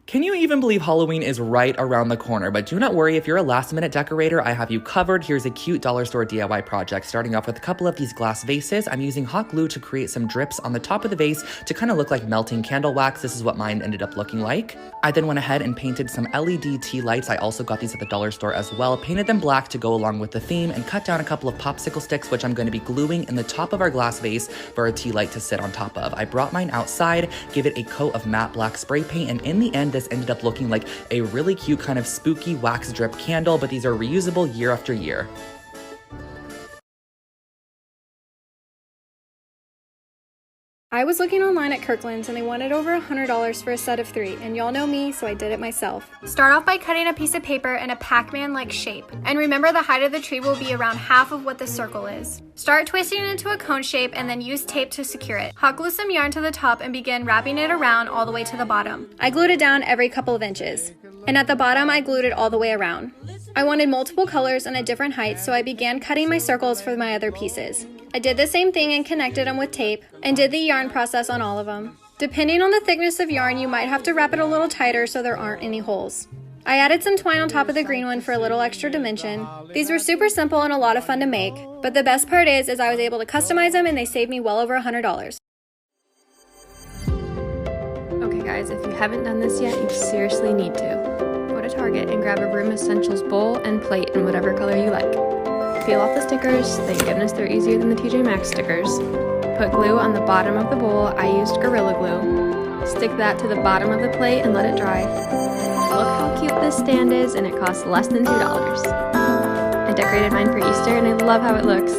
Can you even believe Halloween is right around the corner? But do not worry, if you're a last-minute decorator, I have you covered. Here's a cute dollar store DIY project. Starting off with a couple of these glass vases, I'm using hot glue to create some drips on the top of the vase to kind of look like melting candle wax. This is what mine ended up looking like. I then went ahead and painted some LED tea lights. I also got these at the dollar store as well. Painted them black to go along with the theme and cut down a couple of popsicle sticks, which I'm going to be gluing in the top of our glass vase for a tea light to sit on top of. I brought mine outside, gave it a coat of matte black spray paint, and in the end, this ended up looking like a really cute kind of spooky wax drip candle, but these are reusable year after year. I was looking online at Kirkland's and they wanted over $100 for a set of 3, and y'all know me, so I did it myself. Start off by cutting a piece of paper in a Pac-Man-like shape. And remember, the height of the tree will be around half of what the circle is. Start twisting it into a cone shape and then use tape to secure it. Hot glue some yarn to the top and begin wrapping it around all the way to the bottom. I glued it down every couple of inches. And at the bottom, I glued it all the way around. I wanted multiple colors and at different heights, so I began cutting my circles for my other pieces. I did the same thing and connected them with tape, and did the yarn process on all of them. Depending on the thickness of yarn, you might have to wrap it a little tighter so there aren't any holes. I added some twine on top of the green one for a little extra dimension. These were super simple and a lot of fun to make, but the best part is I was able to customize them and they saved me well over $100. Okay guys, if you haven't done this yet, you seriously need to. Go to Target and grab a Room Essentials bowl and plate in whatever color you like. Peel off the stickers, thank goodness they're easier than the TJ Maxx stickers. Put glue on the bottom of the bowl, I used Gorilla Glue. Stick that to the bottom of the plate and let it dry. Look how cute this stand is, and it costs less than $2. I decorated mine for Easter and I love how it looks.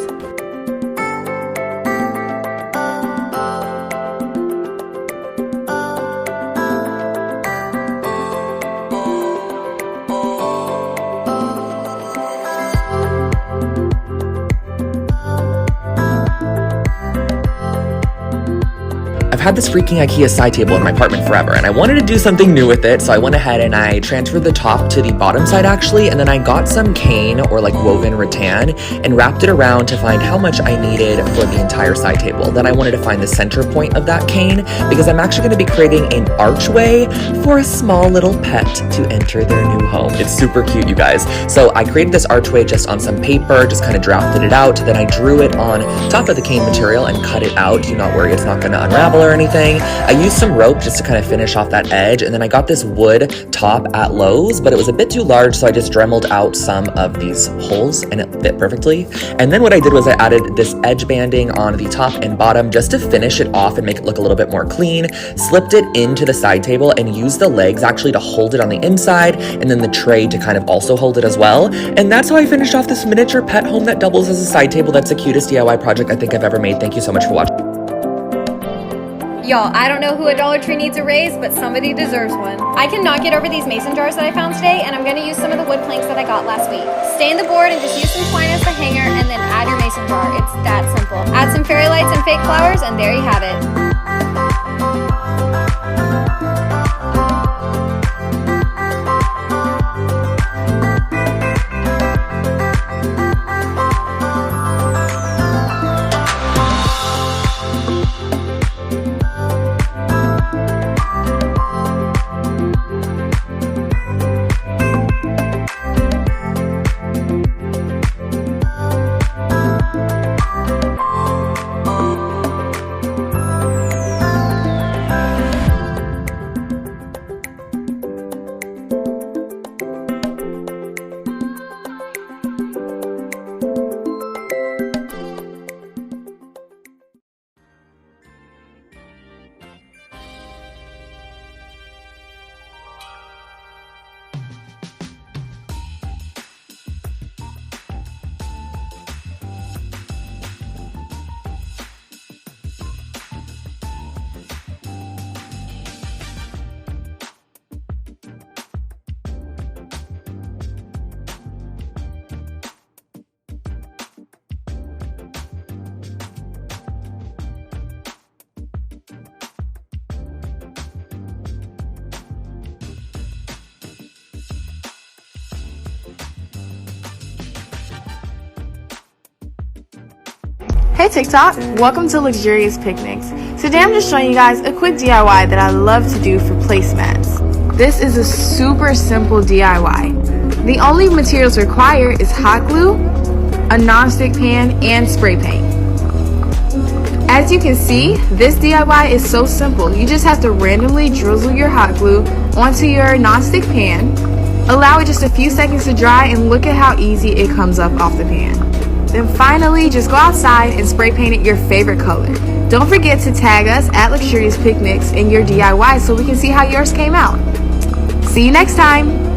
I've had this freaking IKEA side table in my apartment forever, and I wanted to do something new with it, so I went ahead and I transferred the top to the bottom side actually, and then I got some cane or like woven rattan and wrapped it around to find how much I needed for the entire side table. Then I wanted to find the center point of that cane because I'm actually going to be creating an archway for a small little pet to enter their new home. It's super cute, you guys. So I created this archway just on some paper, just kind of drafted it out, then I drew it on top of the cane material and cut it out. Do not worry, it's not going to unravel or anything. I used some rope just to kind of finish off that edge, and then I got this wood top at Lowe's, but it was a bit too large, so I just dremeled out some of these holes and it fit perfectly. And then what I did was I added this edge banding on the top and bottom just to finish it off and make it look a little bit more clean. Slipped it into the side table and used the legs actually to hold it on the inside, and then the tray to kind of also hold it as well. And that's how I finished off this miniature pet home that doubles as a side table. That's the cutest DIY project I think I've ever made. Thank you so much for watching. Y'all, I don't know who at Dollar Tree needs a raise, but somebody deserves one. I cannot get over these mason jars that I found today, and I'm going to use some of the wood planks that I got last week. Stain the board and just use some twine as the hanger, and then add your mason jar. It's that simple. Add some fairy lights and fake flowers, and there you have it. Hey TikTok, welcome to Luxurious Picnics. Today I'm just showing you guys a quick DIY that I love to do for placemats. This is a super simple DIY. The only materials required is hot glue, a non-stick pan, and spray paint. As you can see, this DIY is so simple. You just have to randomly drizzle your hot glue onto your non-stick pan, allow it just a few seconds to dry, and look at how easy it comes up off the pan. Then finally, just go outside and spray paint it your favorite color. Don't forget to tag us at Luxurious Picnics in your DIY so we can see how yours came out. See you next time!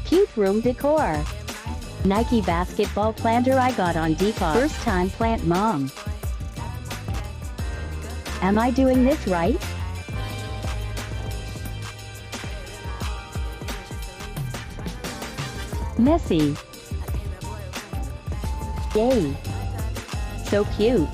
Cute room decor. Nike basketball planter I got on Decors. First time plant mom. Am I doing this right? Messy. Yay. So cute.